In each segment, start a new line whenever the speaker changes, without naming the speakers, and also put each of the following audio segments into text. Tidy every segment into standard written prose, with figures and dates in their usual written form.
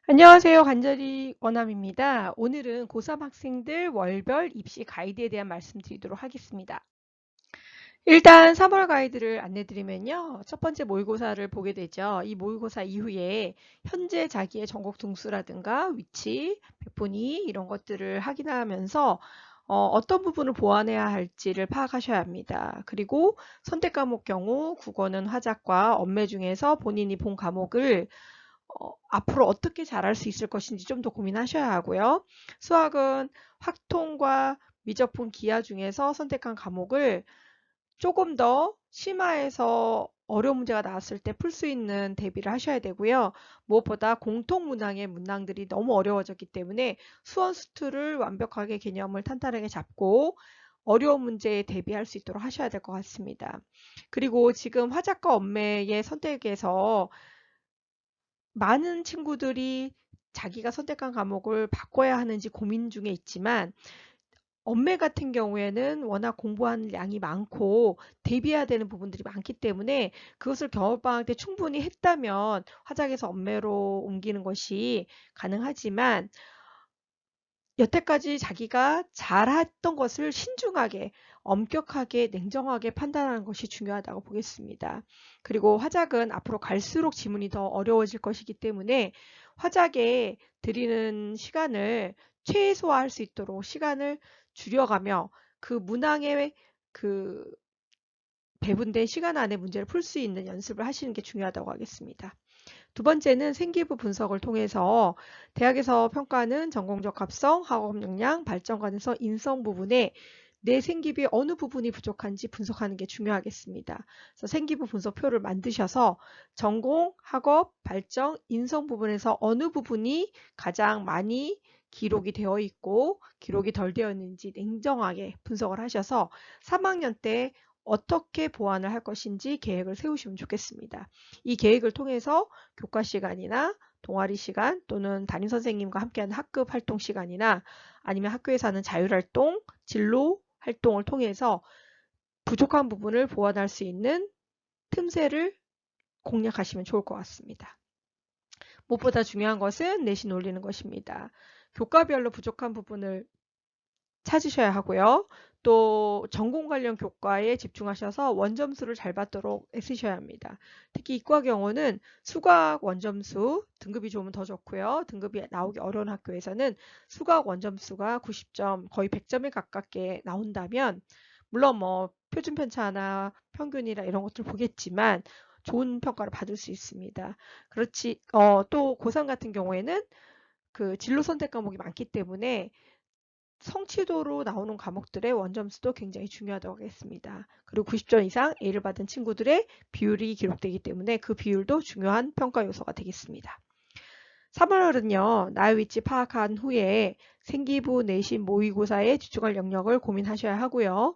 안녕하세요. 간절히 원함입니다. 오늘은 고3 학생들 월별 입시 가이드에 대한 말씀드리도록 하겠습니다. 일단 3월 가이드를 안내드리면요. 첫 번째 모의고사를 보게 되죠. 이 모의고사 이후에 현재 자기의 전국 등수라든가 위치, 백분위 이런 것들을 확인하면서 어떤 부분을 보완해야 할지를 파악하셔야 합니다. 그리고 선택 과목 경우 국어는 화작과 언매 중에서 본인이 본 과목을 앞으로 어떻게 잘할 수 있을 것인지 좀 더 고민하셔야 하고요. 수학은 확통과 미적분 기하 중에서 선택한 과목을 조금 더 심화해서 어려운 문제가 나왔을 때 풀 수 있는 대비를 하셔야 되고요. 무엇보다 공통 문항의 문항들이 너무 어려워졌기 때문에 수원 수투를 완벽하게 개념을 탄탄하게 잡고 어려운 문제에 대비할 수 있도록 하셔야 될 것 같습니다. 그리고 지금 화작과 언매의 선택에서 많은 친구들이 자기가 선택한 과목을 바꿔야 하는지 고민 중에 있지만 언매 같은 경우에는 워낙 공부하는 양이 많고 대비해야 되는 부분들이 많기 때문에 그것을 겨울방학 때 충분히 했다면 화작에서 언매로 옮기는 것이 가능하지만 여태까지 자기가 잘했던 것을 신중하게, 엄격하게, 냉정하게 판단하는 것이 중요하다고 보겠습니다. 그리고 화작은 앞으로 갈수록 지문이 더 어려워질 것이기 때문에 화작에 들이는 시간을 최소화할 수 있도록 시간을 줄여가며 그 문항의 그 배분된 시간 안에 문제를 풀 수 있는 연습을 하시는 게 중요하다고 하겠습니다. 두 번째는 생기부 분석을 통해서 대학에서 평가하는 전공적 합성, 학업 역량, 발전관에서 인성 부분에 내 생기부의 어느 부분이 부족한지 분석하는 게 중요하겠습니다. 그래서 생기부 분석표를 만드셔서 전공, 학업, 발전, 인성 부분에서 어느 부분이 가장 많이 기록이 되어 있고 기록이 덜 되어 있는지 냉정하게 분석을 하셔서 3학년 때 어떻게 보완을 할 것인지 계획을 세우시면 좋겠습니다. 이 계획을 통해서 교과 시간이나 동아리 시간 또는 담임 선생님과 함께하는 학급 활동 시간이나 아니면 학교에서 하는 자율활동, 진로 활동을 통해서 부족한 부분을 보완할 수 있는 틈새를 공략하시면 좋을 것 같습니다. 무엇보다 중요한 것은 내신 올리는 것입니다. 교과별로 부족한 부분을 찾으셔야 하고요. 또 전공 관련 교과에 집중하셔서 원점수를 잘 받도록 애쓰셔야 합니다. 특히 이과 경우는 수학 원점수 등급이 좋으면 더 좋고요. 등급이 나오기 어려운 학교에서는 수학 원점수가 90점 거의 100점에 가깝게 나온다면 물론 뭐 표준 편차나 평균이나 이런 것들 보겠지만 좋은 평가를 받을 수 있습니다. 그렇지 또 고3 같은 경우에는 그 진로 선택 과목이 많기 때문에 성취도로 나오는 과목들의 원점수도 굉장히 중요하다고 하겠습니다. 그리고 90점 이상 A를 받은 친구들의 비율이 기록되기 때문에 그 비율도 중요한 평가 요소가 되겠습니다. 3월은요, 나의 위치 파악한 후에 생기부 내신 모의고사에 집중할 영역을 고민하셔야 하고요.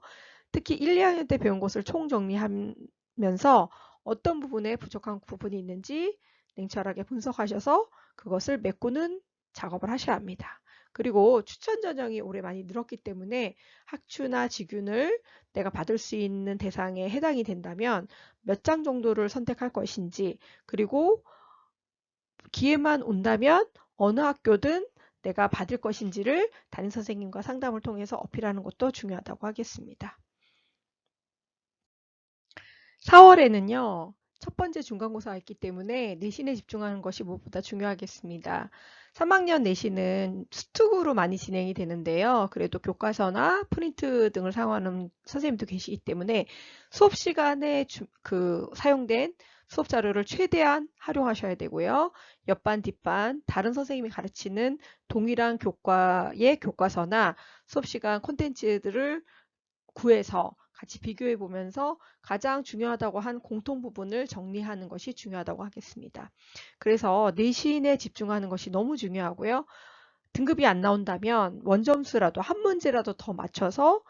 특히 1, 2학년 때 배운 것을 총정리하면서 어떤 부분에 부족한 부분이 있는지 냉철하게 분석하셔서 그것을 메꾸는 작업을 하셔야 합니다. 그리고 추천 전형이 올해 많이 늘었기 때문에 학추나 직윤을 내가 받을 수 있는 대상에 해당이 된다면 몇 장 정도를 선택할 것인지 그리고 기회만 온다면 어느 학교든 내가 받을 것인지를 담임 선생님과 상담을 통해서 어필하는 것도 중요하다고 하겠습니다. 4월에는요. 첫 번째 중간고사가 있기 때문에 내신에 집중하는 것이 무엇보다 중요하겠습니다. 3학년 내신은 수특으로 많이 진행이 되는데요. 그래도 교과서나 프린트 등을 사용하는 선생님도 계시기 때문에 수업 시간에 사용된 수업 자료를 최대한 활용하셔야 되고요. 옆반, 뒷반, 다른 선생님이 가르치는 동일한 교과의 교과서나 수업 시간 콘텐츠들을 구해서 같이 비교해 보면서 가장 중요하다고 한 공통 부분을 정리하는 것이 중요하다고 하겠습니다. 그래서 내신에 집중하는 것이 너무 중요하고요. 등급이 안 나온다면 원점수라도 한 문제라도 더 맞춰서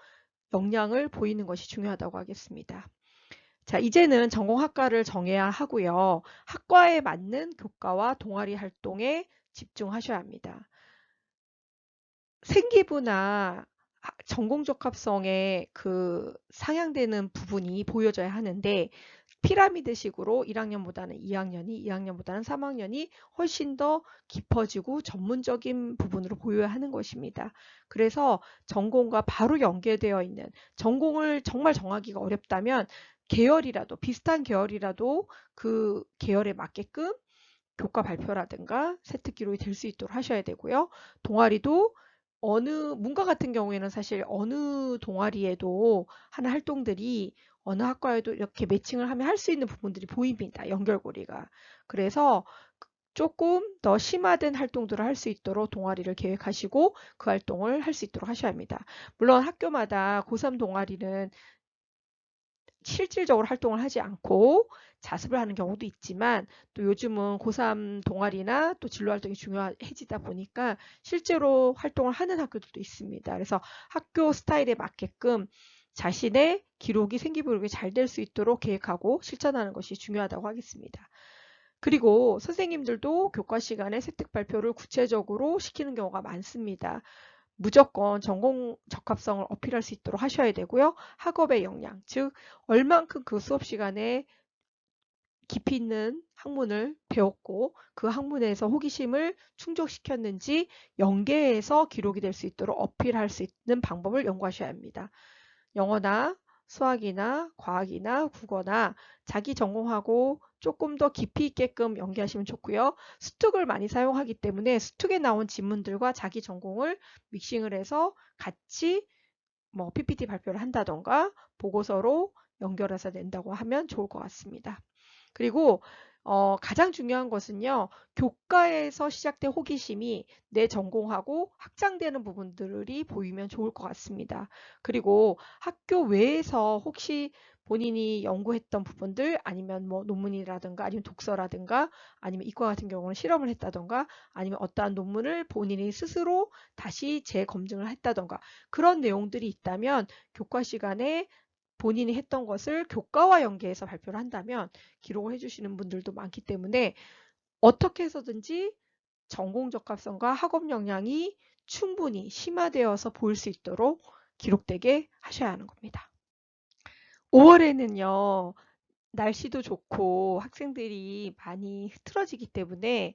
역량을 보이는 것이 중요하다고 하겠습니다. 자, 이제는 전공학과를 정해야 하고요. 학과에 맞는 교과와 동아리 활동에 집중하셔야 합니다. 생기부나 전공적 합성에 그 상향되는 부분이 보여져야 하는데 피라미드식으로 1학년보다는 2학년이, 2학년보다는 3학년이 훨씬 더 깊어지고 전문적인 부분으로 보여야 하는 것입니다. 그래서 전공과 바로 연계되어 있는, 전공을 정말 정하기가 어렵다면 계열이라도, 비슷한 계열이라도 그 계열에 맞게끔 교과 발표라든가 세특 기록이 될 수 있도록 하셔야 되고요. 동아리도 문과 같은 경우에는 사실 어느 동아리에도 하는 활동들이 어느 학과에도 이렇게 매칭을 하면 할 수 있는 부분들이 보입니다. 연결고리가. 그래서 조금 더 심화된 활동들을 할 수 있도록 동아리를 계획하시고 그 활동을 할 수 있도록 하셔야 합니다. 물론 학교마다 고3 동아리는 실질적으로 활동을 하지 않고 자습을 하는 경우도 있지만, 또 요즘은 고3 동아리나 또 진로 활동이 중요해지다 보니까 실제로 활동을 하는 학교들도 있습니다. 그래서 학교 스타일에 맞게끔 자신의 기록이 생기부록이 잘 될 수 있도록 계획하고 실천하는 것이 중요하다고 하겠습니다. 그리고 선생님들도 교과 시간에 세특 발표를 구체적으로 시키는 경우가 많습니다. 무조건 전공 적합성을 어필할 수 있도록 하셔야 되고요. 학업의 역량, 즉 얼만큼 그 수업 시간에 깊이 있는 학문을 배웠고 그 학문에서 호기심을 충족시켰는지 연계해서 기록이 될 수 있도록 어필할 수 있는 방법을 연구하셔야 합니다. 영어나 수학이나 과학이나 국어나 자기 전공하고 조금 더 깊이 있게끔 연계하시면 좋고요. 수특을 많이 사용하기 때문에 수특에 나온 지문들과 자기 전공을 믹싱을 해서 같이 뭐 PPT 발표를 한다던가 보고서로 연결해서 낸다고 하면 좋을 것 같습니다. 그리고 가장 중요한 것은요. 교과에서 시작된 호기심이 내 전공하고 확장되는 부분들이 보이면 좋을 것 같습니다. 그리고 학교 외에서 혹시 본인이 연구했던 부분들, 아니면 뭐 논문이라든가 아니면 독서라든가 아니면 이과 같은 경우는 실험을 했다던가 아니면 어떠한 논문을 본인이 스스로 다시 재검증을 했다던가 그런 내용들이 있다면 교과 시간에 본인이 했던 것을 교과와 연계해서 발표를 한다면 기록을 해주시는 분들도 많기 때문에 어떻게 해서든지 전공 적합성과 학업 역량이 충분히 심화되어서 보일 수 있도록 기록되게 하셔야 하는 겁니다. 5월에는요. 날씨도 좋고 학생들이 많이 흐트러지기 때문에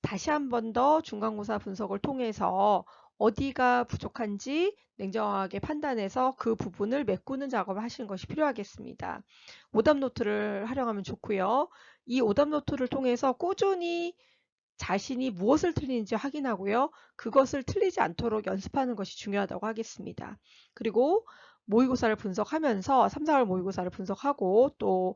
다시 한 번 더 중간고사 분석을 통해서 어디가 부족한지 냉정하게 판단해서 그 부분을 메꾸는 작업을 하시는 것이 필요하겠습니다. 오답노트를 활용하면 좋고요. 이 오답노트를 통해서 꾸준히 자신이 무엇을 틀리는지 확인하고요. 그것을 틀리지 않도록 연습하는 것이 중요하다고 하겠습니다. 그리고 모의고사를 분석하면서 3, 4월 모의고사를 분석하고 또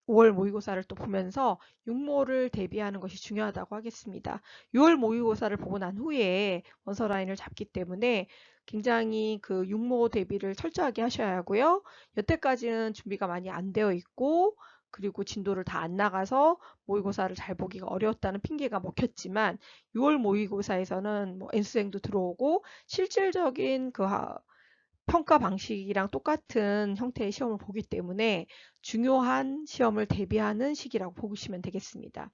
5월 모의고사를 또 보면서 육모를 대비하는 것이 중요하다고 하겠습니다. 6월 모의고사를 보고 난 후에 원서 라인을 잡기 때문에 굉장히 그 육모 대비를 철저하게 하셔야 하고요. 여태까지는 준비가 많이 안 되어 있고 그리고 진도를 다 안 나가서 모의고사를 잘 보기가 어려웠다는 핑계가 먹혔지만 6월 모의고사에서는 뭐 N수행도 들어오고 실질적인 그 평가 방식이랑 똑같은 형태의 시험을 보기 때문에 중요한 시험을 대비하는 시기라고 보시면 되겠습니다.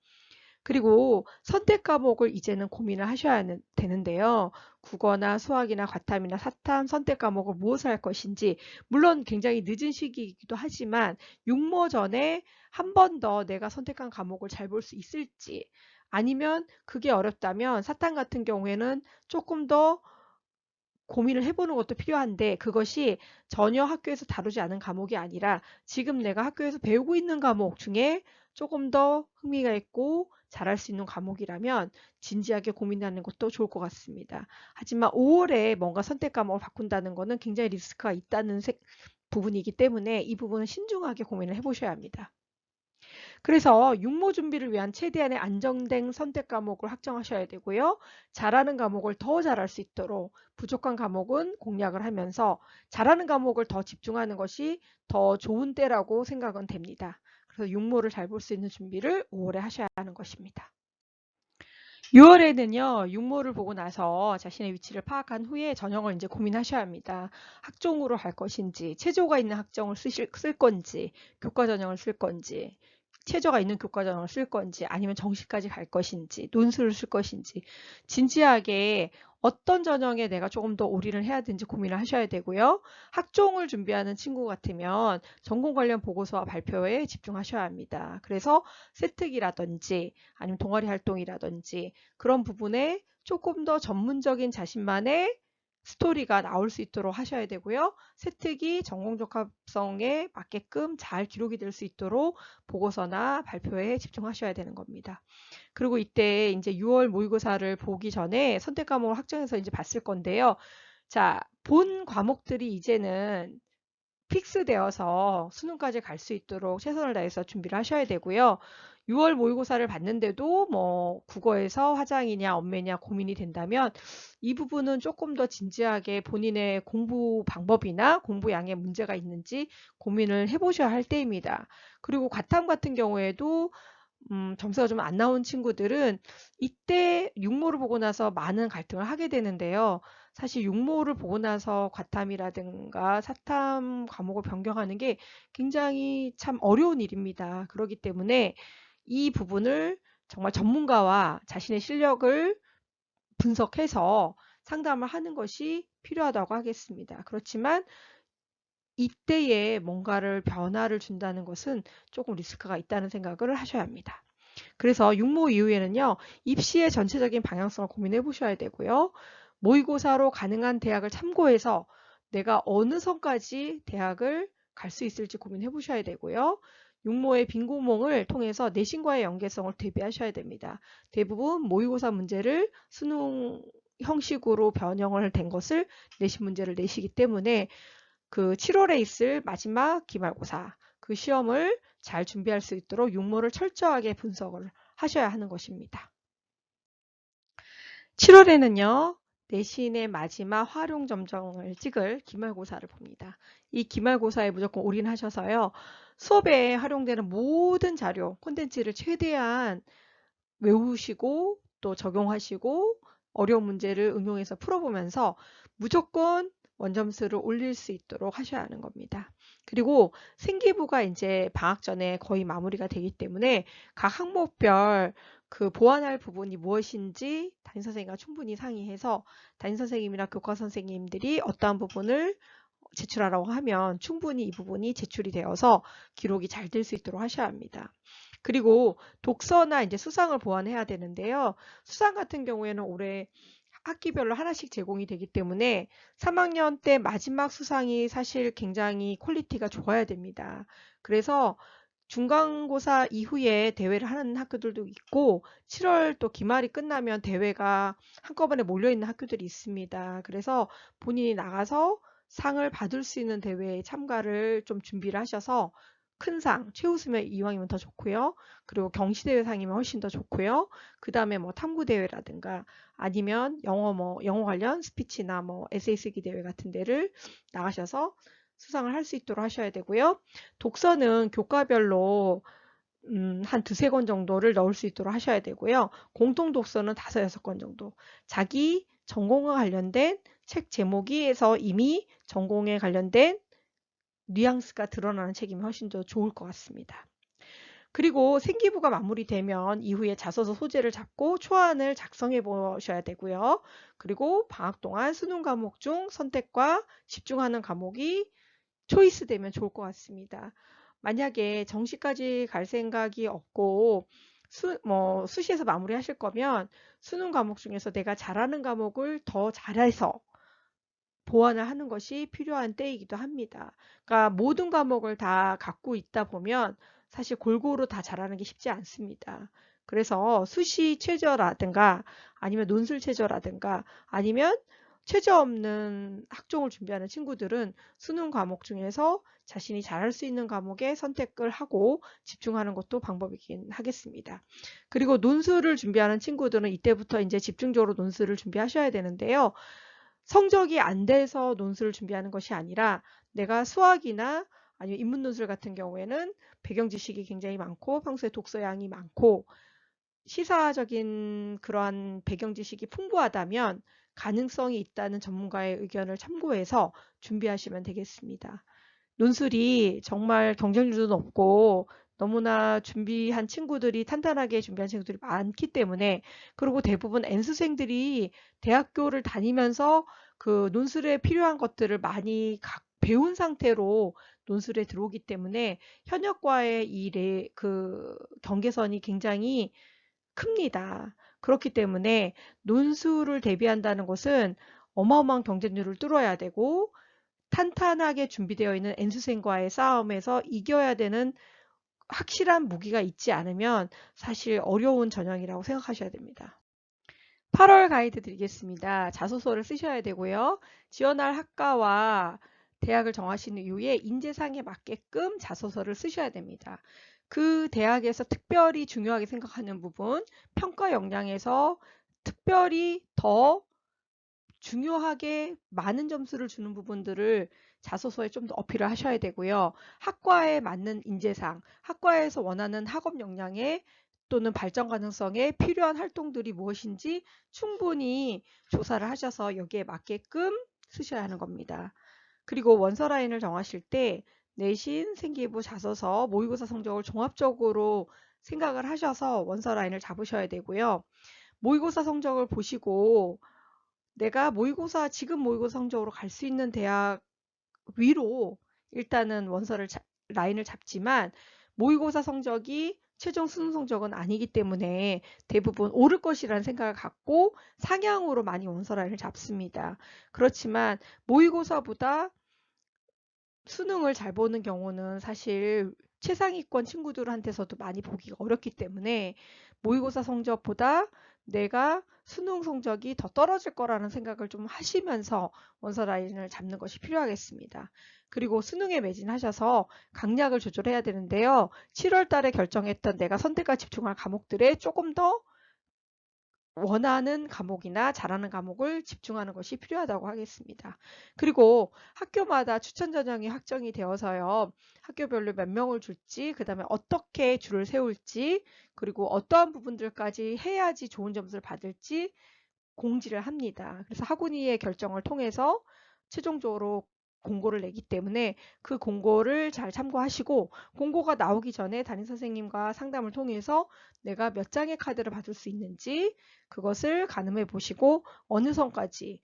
그리고 선택 과목을 이제는 고민을 하셔야 되는데요. 국어나 수학이나 과탐이나 사탐 선택 과목을 무엇을 할 것인지, 물론 굉장히 늦은 시기이기도 하지만 육모 전에 한 번 더 내가 선택한 과목을 잘 볼 수 있을지, 아니면 그게 어렵다면 사탐 같은 경우에는 조금 더 고민을 해보는 것도 필요한데, 그것이 전혀 학교에서 다루지 않은 과목이 아니라 지금 내가 학교에서 배우고 있는 과목 중에 조금 더 흥미가 있고 잘할 수 있는 과목이라면 진지하게 고민하는 것도 좋을 것 같습니다. 하지만 5월에 뭔가 선택 과목을 바꾼다는 것은 굉장히 리스크가 있다는 부분이기 때문에 이 부분은 신중하게 고민을 해보셔야 합니다. 그래서 육모 준비를 위한 최대한의 안정된 선택 과목을 확정하셔야 되고요. 잘하는 과목을 더 잘할 수 있도록 부족한 과목은 공략을 하면서 잘하는 과목을 더 집중하는 것이 더 좋은 때라고 생각은 됩니다. 그래서 육모를 잘 볼 수 있는 준비를 5월에 하셔야 하는 것입니다. 6월에는요, 육모를 보고 나서 자신의 위치를 파악한 후에 전형을 이제 고민하셔야 합니다. 학종으로 할 것인지, 체조가 있는 학종을 쓸 건지, 교과 전형을 쓸 건지, 최저가 있는 교과전형을 쓸 건지 아니면 정시까지 갈 것인지 논술을 쓸 것인지 진지하게 어떤 전형에 내가 조금 더 올인을 해야 되는지 고민을 하셔야 되고요. 학종을 준비하는 친구 같으면 전공 관련 보고서와 발표에 집중하셔야 합니다. 그래서 세특이라든지 아니면 동아리 활동이라든지 그런 부분에 조금 더 전문적인 자신만의 스토리가 나올 수 있도록 하셔야 되고요. 세특이 전공적합성에 맞게끔 잘 기록이 될 수 있도록 보고서나 발표에 집중하셔야 되는 겁니다. 그리고 이때 이제 6월 모의고사를 보기 전에 선택 과목을 확정해서 이제 봤을 건데요. 자, 본 과목들이 이제는 픽스되어서 수능까지 갈 수 있도록 최선을 다해서 준비를 하셔야 되고요. 6월 모의고사를 봤는데도 뭐 국어에서 화장이냐 언매냐 고민이 된다면 이 부분은 조금 더 진지하게 본인의 공부 방법이나 공부 양에 문제가 있는지 고민을 해보셔야 할 때입니다. 그리고 과탐 같은 경우에도 점수가 좀 안 나온 친구들은 이때 육모를 보고 나서 많은 갈등을 하게 되는데요. 사실 육모를 보고 나서 과탐이라든가 사탐 과목을 변경하는 게 굉장히 참 어려운 일입니다. 그렇기 때문에 이 부분을 정말 전문가와 자신의 실력을 분석해서 상담을 하는 것이 필요하다고 하겠습니다. 그렇지만 이때에 뭔가를 변화를 준다는 것은 조금 리스크가 있다는 생각을 하셔야 합니다. 그래서 육모 이후에는요, 입시의 전체적인 방향성을 고민해 보셔야 되고요. 모의고사로 가능한 대학을 참고해서 내가 어느 선까지 대학을 갈 수 있을지 고민해 보셔야 되고요. 육모의 빈구멍을 통해서 내신과의 연계성을 대비하셔야 됩니다. 대부분 모의고사 문제를 수능 형식으로 변형을 된 것을 내신 문제를 내시기 때문에 그 7월에 있을 마지막 기말고사 그 시험을 잘 준비할 수 있도록 육모를 철저하게 분석을 하셔야 하는 것입니다. 7월에는요. 내신의 마지막 활용 점정을 찍을 기말고사를 봅니다. 이 기말고사에 무조건 올인하셔서요. 수업에 활용되는 모든 자료, 콘텐츠를 최대한 외우시고 또 적용하시고 어려운 문제를 응용해서 풀어보면서 무조건 원점수를 올릴 수 있도록 하셔야 하는 겁니다. 그리고 생기부가 이제 방학 전에 거의 마무리가 되기 때문에 각 항목별 그 보완할 부분이 무엇인지 담임선생님과 충분히 상의해서 담임선생님이나 교과선생님들이 어떠한 부분을 제출하라고 하면 충분히 이 부분이 제출이 되어서 기록이 잘 될 수 있도록 하셔야 합니다. 그리고 독서나 이제 수상을 보완해야 되는데요. 수상 같은 경우에는 올해 학기별로 하나씩 제공이 되기 때문에 3학년 때 마지막 수상이 사실 굉장히 퀄리티가 좋아야 됩니다. 그래서 중간고사 이후에 대회를 하는 학교들도 있고 7월 또 기말이 끝나면 대회가 한꺼번에 몰려있는 학교들이 있습니다. 그래서 본인이 나가서 상을 받을 수 있는 대회에 참가를 좀 준비를 하셔서 큰 상, 최우수면 이왕이면 더 좋고요. 그리고 경시대회상이면 훨씬 더 좋고요. 그 다음에 뭐 탐구대회라든가 아니면 영어 관련 스피치나 뭐 에세이 쓰기 대회 같은 데를 나가셔서 수상을 할 수 있도록 하셔야 되고요. 독서는 교과별로 한 두세 권 정도를 넣을 수 있도록 하셔야 되고요. 공통 독서는 5, 6권 정도. 자기 전공과 관련된 책 제목에서 이미 전공에 관련된 뉘앙스가 드러나는 책이면 훨씬 더 좋을 것 같습니다. 그리고 생기부가 마무리되면 이후에 자소서 소재를 잡고 초안을 작성해 보셔야 되고요. 그리고 방학 동안 수능 과목 중 선택과 집중하는 과목이 초이스 되면 좋을 것 같습니다. 만약에 정시까지 갈 생각이 없고 수시에서 마무리하실 거면 수능 과목 중에서 내가 잘하는 과목을 더 잘해서 보완을 하는 것이 필요한 때이기도 합니다. 그러니까 모든 과목을 다 갖고 있다 보면 사실 골고루 다 잘하는 게 쉽지 않습니다. 그래서 수시 최저라든가 아니면 논술 최저라든가 아니면 최저 없는 학종을 준비하는 친구들은 수능 과목 중에서 자신이 잘할 수 있는 과목에 선택을 하고 집중하는 것도 방법이긴 하겠습니다. 그리고 논술을 준비하는 친구들은 이때부터 이제 집중적으로 논술을 준비하셔야 되는데요. 성적이 안 돼서 논술을 준비하는 것이 아니라 내가 수학이나 아니면 인문 논술 같은 경우에는 배경 지식이 굉장히 많고 평소에 독서량이 많고 시사적인 그러한 배경 지식이 풍부하다면 가능성이 있다는 전문가의 의견을 참고해서 준비하시면 되겠습니다. 논술이 정말 경쟁률도 높고 너무나 준비한 친구들이 탄탄하게 준비한 친구들이 많기 때문에, 그리고 대부분 N수생들이 대학교를 다니면서 그 논술에 필요한 것들을 많이 배운 상태로 논술에 들어오기 때문에 현역과의 그 경계선이 굉장히 큽니다. 그렇기 때문에 논술을 대비한다는 것은 어마어마한 경쟁률을 뚫어야 되고, 탄탄하게 준비되어 있는 N수생과의 싸움에서 이겨야 되는 확실한 무기가 있지 않으면 사실 어려운 전형이라고 생각하셔야 됩니다. 8월 가이드 드리겠습니다. 자소서를 쓰셔야 되고요. 지원할 학과와 대학을 정하신 이후에 인재상에 맞게끔 자소서를 쓰셔야 됩니다. 그 대학에서 특별히 중요하게 생각하는 부분, 평가 역량에서 특별히 더 중요하게 많은 점수를 주는 부분들을 자소서에 좀 더 어필을 하셔야 되고요. 학과에 맞는 인재상, 학과에서 원하는 학업 역량에 또는 발전 가능성에 필요한 활동들이 무엇인지 충분히 조사를 하셔서 여기에 맞게끔 쓰셔야 하는 겁니다. 그리고 원서 라인을 정하실 때 내신, 생기부, 자소서, 모의고사 성적을 종합적으로 생각을 하셔서 원서 라인을 잡으셔야 되고요. 모의고사 성적을 보시고 내가 지금 모의고사 성적으로 갈 수 있는 대학 위로 일단은 라인을 잡지만, 모의고사 성적이 최종 수능 성적은 아니기 때문에 대부분 오를 것이라는 생각을 갖고 상향으로 많이 원서 라인을 잡습니다. 그렇지만 모의고사보다 수능을 잘 보는 경우는 사실 최상위권 친구들한테서도 많이 보기가 어렵기 때문에 모의고사 성적보다 내가 수능 성적이 더 떨어질 거라는 생각을 좀 하시면서 원서 라인을 잡는 것이 필요하겠습니다. 그리고 수능에 매진하셔서 강약을 조절해야 되는데요. 7월 달에 결정했던 내가 선택과 집중할 과목들에 조금 더 원하는 과목이나 잘하는 과목을 집중하는 것이 필요하다고 하겠습니다. 그리고 학교마다 추천 전형이 확정이 되어서요. 학교별로 몇 명을 줄지, 그 다음에 어떻게 줄을 세울지, 그리고 어떠한 부분들까지 해야지 좋은 점수를 받을지 공지를 합니다. 그래서 학운위의 결정을 통해서 최종적으로 공고를 내기 때문에 그 공고를 잘 참고하시고, 공고가 나오기 전에 담임선생님과 상담을 통해서 내가 몇 장의 카드를 받을 수 있는지 그것을 가늠해 보시고 어느 선까지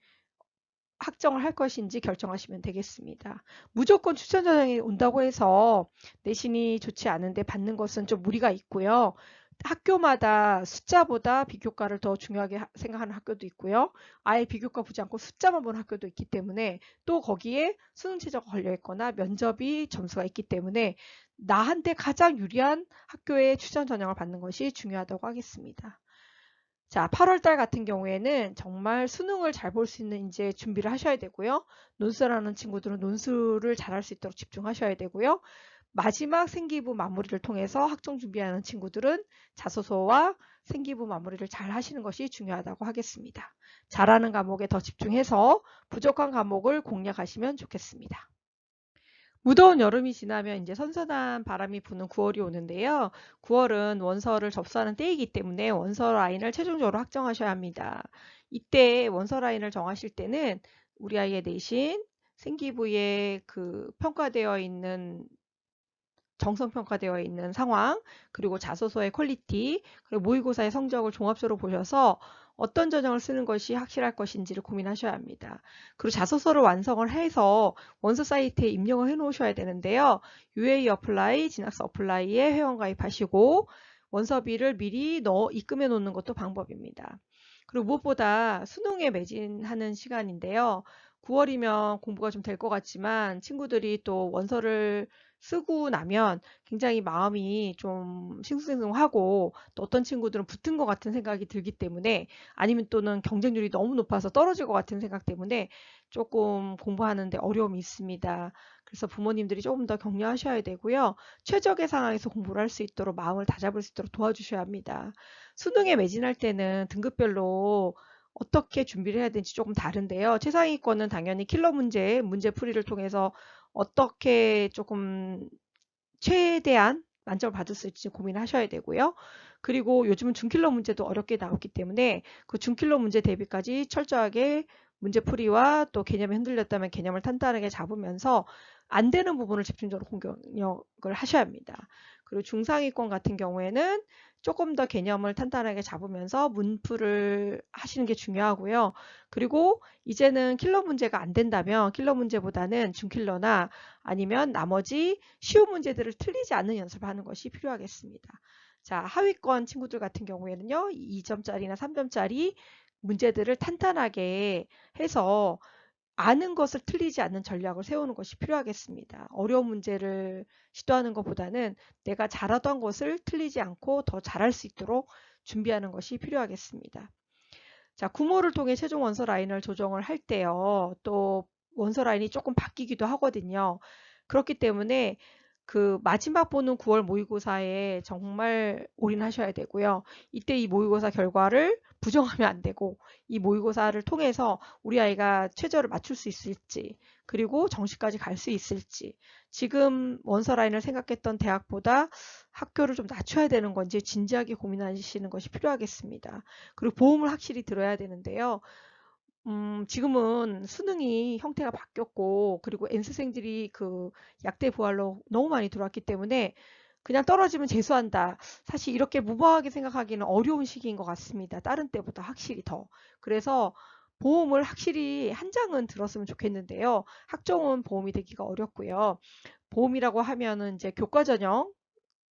확정을 할 것인지 결정하시면 되겠습니다. 무조건 추천 전형이 온다고 해서 내신이 좋지 않은데 받는 것은 좀 무리가 있고요. 학교마다 숫자보다 비교과를 더 중요하게 생각하는 학교도 있고요. 아예 비교과 보지 않고 숫자만 보는 학교도 있기 때문에, 또 거기에 수능 최저가 걸려 있거나 면접이 점수가 있기 때문에 나한테 가장 유리한 학교의 추천 전형을 받는 것이 중요하다고 하겠습니다. 자, 8월 달 같은 경우에는 정말 수능을 잘 볼 수 있는 이제 준비를 하셔야 되고요. 논술하는 친구들은 논술을 잘할 수 있도록 집중하셔야 되고요. 마지막 생기부 마무리를 통해서 학종 준비하는 친구들은 자소서와 생기부 마무리를 잘 하시는 것이 중요하다고 하겠습니다. 잘하는 과목에 더 집중해서 부족한 과목을 공략하시면 좋겠습니다. 무더운 여름이 지나면 이제 선선한 바람이 부는 9월이 오는데요. 9월은 원서를 접수하는 때이기 때문에 원서 라인을 최종적으로 확정하셔야 합니다. 이때 원서 라인을 정하실 때는 우리 아이의 내신, 생기부에 그 평가되어 있는 정성평가되어 있는 상황, 그리고 자소서의 퀄리티, 그리고 모의고사의 성적을 종합적으로 보셔서 어떤 전형을 쓰는 것이 확실할 것인지를 고민하셔야 합니다. 그리고 자소서를 완성을 해서 원서 사이트에 입력을 해 놓으셔야 되는데요. UA 어플라이, 진학서 어플라이에 회원 가입하시고 원서비를 미리 입금해 놓는 것도 방법입니다. 그리고 무엇보다 수능에 매진하는 시간인데요. 9월이면 공부가 좀 될 것 같지만 친구들이 또 원서를 쓰고 나면 굉장히 마음이 좀 싱숭생숭하고, 또 어떤 친구들은 붙은 것 같은 생각이 들기 때문에, 아니면 또는 경쟁률이 너무 높아서 떨어질 것 같은 생각 때문에 조금 공부하는데 어려움이 있습니다. 그래서 부모님들이 조금 더 격려하셔야 되고요. 최적의 상황에서 공부를 할 수 있도록 마음을 다잡을 수 있도록 도와주셔야 합니다. 수능에 매진할 때는 등급별로 어떻게 준비를 해야 되는지 조금 다른데요. 최상위권은 당연히 킬러 문제풀이를 통해서 어떻게 조금 최대한 만점을 받을 수 있을지 고민하셔야 되고요. 그리고 요즘은 중킬러 문제도 어렵게 나오기 때문에 그 중킬러 문제 대비까지 철저하게 문제풀이와 또 개념이 흔들렸다면 개념을 탄탄하게 잡으면서 안 되는 부분을 집중적으로 공격을 하셔야 합니다. 그리고 중상위권 같은 경우에는 조금 더 개념을 탄탄하게 잡으면서 문풀을 하시는 게 중요하고요. 그리고 이제는 킬러 문제가 안 된다면 킬러 문제보다는 중킬러나 아니면 나머지 쉬운 문제들을 틀리지 않는 연습을 하는 것이 필요하겠습니다. 자, 하위권 친구들 같은 경우에는요, 2점짜리나 3점짜리 문제들을 탄탄하게 해서 아는 것을 틀리지 않는 전략을 세우는 것이 필요하겠습니다. 어려운 문제를 시도하는 것보다는 내가 잘하던 것을 틀리지 않고 더 잘할 수 있도록 준비하는 것이 필요하겠습니다. 자, 구모를 통해 최종 원서 라인을 조정을 할 때요. 또 원서 라인이 조금 바뀌기도 하거든요. 그렇기 때문에 그 마지막 보는 9월 모의고사에 정말 올인하셔야 되고요. 이때 이 모의고사 결과를 부정하면 안 되고 이 모의고사를 통해서 우리 아이가 최저를 맞출 수 있을지 그리고 정시까지 갈 수 있을지 지금 원서 라인을 생각했던 대학보다 학교를 좀 낮춰야 되는 건지 진지하게 고민하시는 것이 필요하겠습니다. 그리고 보험을 확실히 들어야 되는데요. 지금은 수능이 형태가 바뀌었고 그리고 N수생들이 그 약대 부활로 너무 많이 들어왔기 때문에 그냥 떨어지면 재수한다. 사실 이렇게 무모하게 생각하기는 어려운 시기인 것 같습니다. 다른 때보다 확실히 더. 그래서 보험을 확실히 한 장은 들었으면 좋겠는데요. 학종은 보험이 되기가 어렵고요. 보험이라고 하면은 이제 교과 전형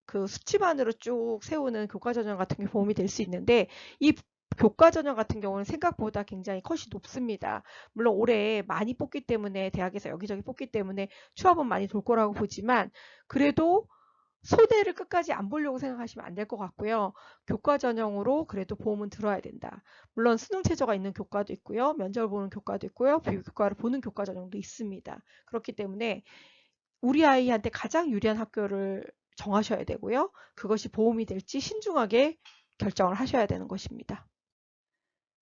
그 수치만으로 쭉 세우는 교과 전형 같은 게 보험이 될 수 있는데 이 교과 전형 같은 경우는 생각보다 굉장히 컷이 높습니다. 물론 올해 많이 뽑기 때문에 대학에서 여기저기 뽑기 때문에 추합은 많이 돌 거라고 보지만 그래도 소대를 끝까지 안 보려고 생각하시면 안 될 것 같고요. 교과 전형으로 그래도 보험은 들어야 된다. 물론 수능 최저가 있는 교과도 있고요. 면접을 보는 교과도 있고요. 비교과를 보는 교과 전형도 있습니다. 그렇기 때문에 우리 아이한테 가장 유리한 학교를 정하셔야 되고요. 그것이 보험이 될지 신중하게 결정을 하셔야 되는 것입니다.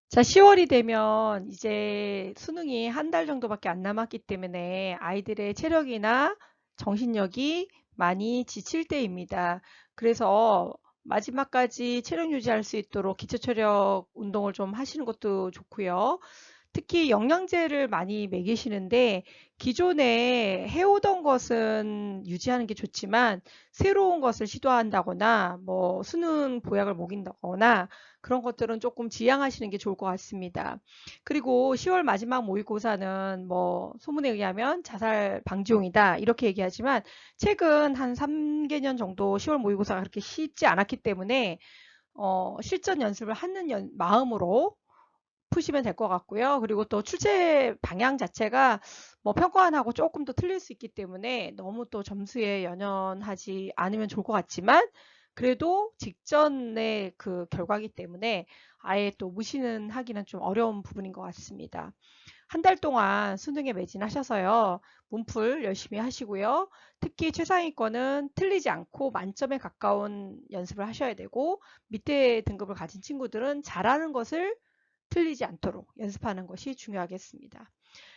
자, 10월이 되면 이제 수능이 한 달 정도밖에 안 남았기 때문에 아이들의 체력이나 정신력이 많이 지칠 때입니다. 그래서 마지막까지 체력 유지할 수 있도록 기초체력 운동을 좀 하시는 것도 좋고요. 특히 영양제를 많이 먹이시는데 기존에 해오던 것은 유지하는 게 좋지만 새로운 것을 시도한다거나 뭐 수능 보약을 먹인다거나 그런 것들은 조금 지양하시는 게 좋을 것 같습니다. 그리고 10월 마지막 모의고사는 뭐 소문에 의하면 자살 방지용이다 이렇게 얘기하지만 최근 한 3개년 정도 10월 모의고사가 그렇게 쉽지 않았기 때문에 실전 연습을 하는 마음으로 푸시면 될 것 같고요. 그리고 또 출제 방향 자체가 뭐 평가원하고 조금 더 틀릴 수 있기 때문에 너무 또 점수에 연연하지 않으면 좋을 것 같지만 그래도 직전의 그 결과기 때문에 아예 또 무시는 하기는 좀 어려운 부분인 것 같습니다. 한 달 동안 수능에 매진하셔서요. 문풀 열심히 하시고요. 특히 최상위권은 틀리지 않고 만점에 가까운 연습을 하셔야 되고 밑에 등급을 가진 친구들은 잘하는 것을 틀리지 않도록 연습하는 것이 중요하겠습니다.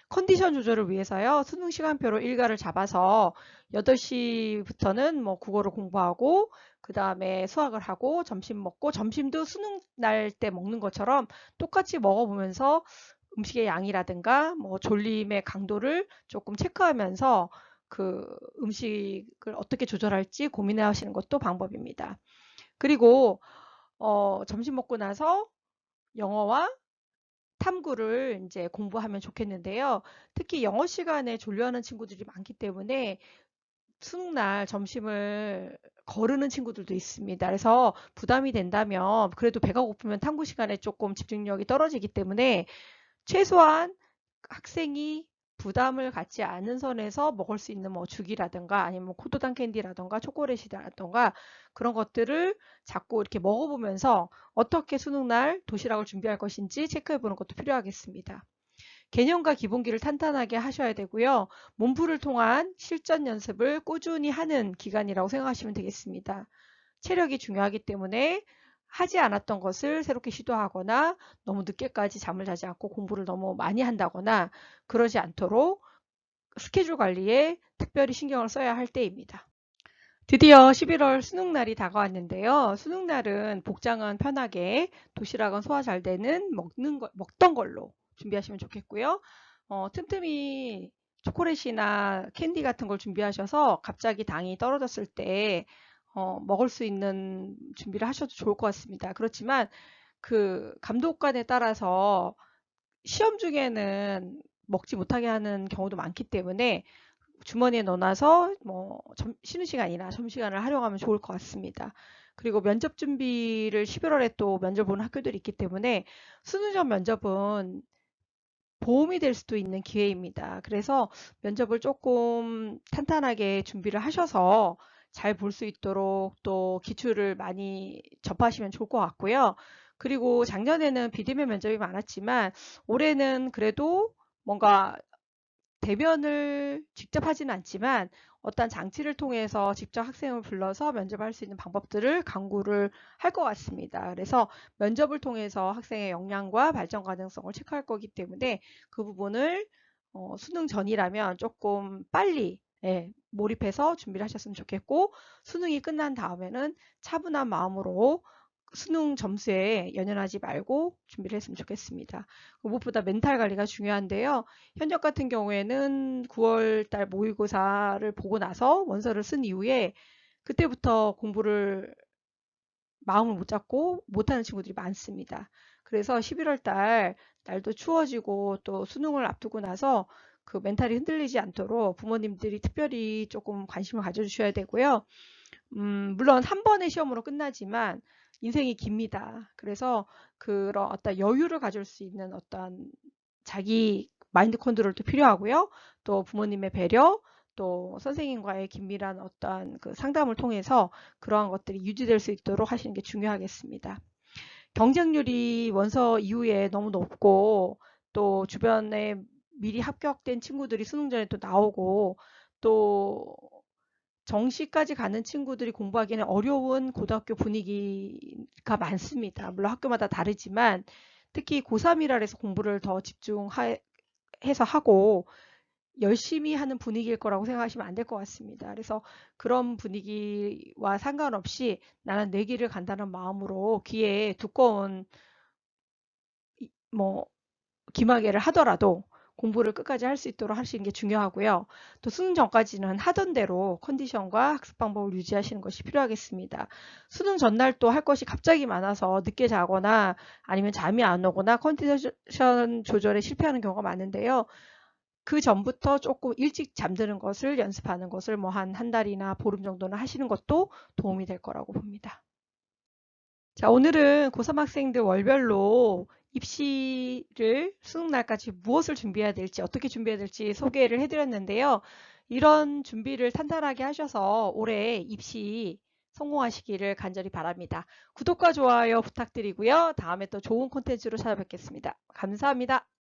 컨디션 조절을 위해서요. 수능 시간표로 일과를 잡아서 8시부터는 뭐 국어를 공부하고 그 다음에 수학을 하고 점심 먹고 점심도 수능 날 때 먹는 것처럼 똑같이 먹어보면서 음식의 양이라든가 뭐 졸림의 강도를 조금 체크하면서 그 음식을 어떻게 조절할지 고민해 하시는 것도 방법입니다. 그리고 점심 먹고 나서 영어와 탐구를 이제 공부하면 좋겠는데요. 특히 영어 시간에 졸려하는 친구들이 많기 때문에 수능날 점심을 거르는 친구들도 있습니다. 그래서 부담이 된다면 그래도 배가 고프면 탐구 시간에 조금 집중력이 떨어지기 때문에 최소한 학생이 부담을 갖지 않은 선에서 먹을 수 있는 뭐 죽이라든가 아니면 뭐 코도당 캔디라든가 초콜릿이라든가 그런 것들을 자꾸 이렇게 먹어보면서 어떻게 수능날 도시락을 준비할 것인지 체크해보는 것도 필요하겠습니다. 개념과 기본기를 탄탄하게 하셔야 되고요. 몸풀을 통한 실전 연습을 꾸준히 하는 기간이라고 생각하시면 되겠습니다. 체력이 중요하기 때문에 하지 않았던 것을 새롭게 시도하거나 너무 늦게까지 잠을 자지 않고 공부를 너무 많이 한다거나 그러지 않도록 스케줄 관리에 특별히 신경을 써야 할 때입니다. 드디어 11월 수능날이 다가왔는데요. 수능날은 복장은 편하게, 도시락은 소화 잘 되는 먹던 걸로 준비하시면 좋겠고요. 틈틈이 초콜릿이나 캔디 같은 걸 준비하셔서 갑자기 당이 떨어졌을 때 먹을 수 있는 준비를 하셔도 좋을 것 같습니다. 그렇지만 그 감독관에 따라서 시험 중에는 먹지 못하게 하는 경우도 많기 때문에 주머니에 넣어놔서 뭐 쉬는 시간이나 점심시간을 활용하면 좋을 것 같습니다. 그리고 면접 준비를 11월에 또 면접 보는 학교들이 있기 때문에 수능 전 면접은 보험이 될 수도 있는 기회입니다. 그래서 면접을 조금 탄탄하게 준비를 하셔서 잘 볼 수 있도록 또 기출을 많이 접하시면 좋을 것 같고요. 그리고 작년에는 비대면 면접이 많았지만 올해는 그래도 뭔가 대면을 직접 하지는 않지만 어떤 장치를 통해서 직접 학생을 불러서 면접할 수 있는 방법들을 강구를 할 것 같습니다. 그래서 면접을 통해서 학생의 역량과 발전 가능성을 체크할 거기 때문에 그 부분을 수능 전이라면 조금 빨리 몰입해서 준비를 하셨으면 좋겠고, 수능이 끝난 다음에는 차분한 마음으로 수능 점수에 연연하지 말고 준비를 했으면 좋겠습니다. 무엇보다 멘탈 관리가 중요한데요. 현역 같은 경우에는 9월 달 모의고사를 보고 나서 원서를 쓴 이후에 그때부터 공부를 마음을 못 잡고 못하는 친구들이 많습니다. 그래서 11월 달 날도 추워지고 또 수능을 앞두고 나서 그 멘탈이 흔들리지 않도록 부모님들이 특별히 조금 관심을 가져주셔야 되고요. 물론 한 번의 시험으로 끝나지만 인생이 깁니다. 그래서 그런 어떤 여유를 가질 수 있는 어떤 자기 마인드 컨트롤도 필요하고요. 또 부모님의 배려, 또 선생님과의 긴밀한 어떤 그 상담을 통해서 그러한 것들이 유지될 수 있도록 하시는 게 중요하겠습니다. 경쟁률이 원서 이후에 너무 높고 또 주변에 미리 합격된 친구들이 수능 전에 또 나오고 또 정시까지 가는 친구들이 공부하기에는 어려운 고등학교 분위기가 많습니다. 물론 학교마다 다르지만 특히 고3이라 해서 공부를 더 집중해서 하고 열심히 하는 분위기일 거라고 생각하시면 안 될 것 같습니다. 그래서 그런 분위기와 상관없이 나는 내 길을 간다는 마음으로 귀에 두꺼운 뭐 기말개를 하더라도 공부를 끝까지 할 수 있도록 하시는 게 중요하고요. 또 수능 전까지는 하던 대로 컨디션과 학습 방법을 유지하시는 것이 필요하겠습니다. 수능 전날 또 할 것이 갑자기 많아서 늦게 자거나 아니면 잠이 안 오거나 컨디션 조절에 실패하는 경우가 많은데요. 그 전부터 조금 일찍 잠드는 것을 연습하는 것을 뭐 한 달이나 보름 정도는 하시는 것도 도움이 될 거라고 봅니다. 자, 오늘은 고3 학생들 월별로 입시를 수능 날까지 무엇을 준비해야 될지, 어떻게 준비해야 될지 소개를 해드렸는데요. 이런 준비를 탄탄하게 하셔서 올해 입시 성공하시기를 간절히 바랍니다. 구독과 좋아요 부탁드리고요. 다음에 또 좋은 콘텐츠로 찾아뵙겠습니다. 감사합니다.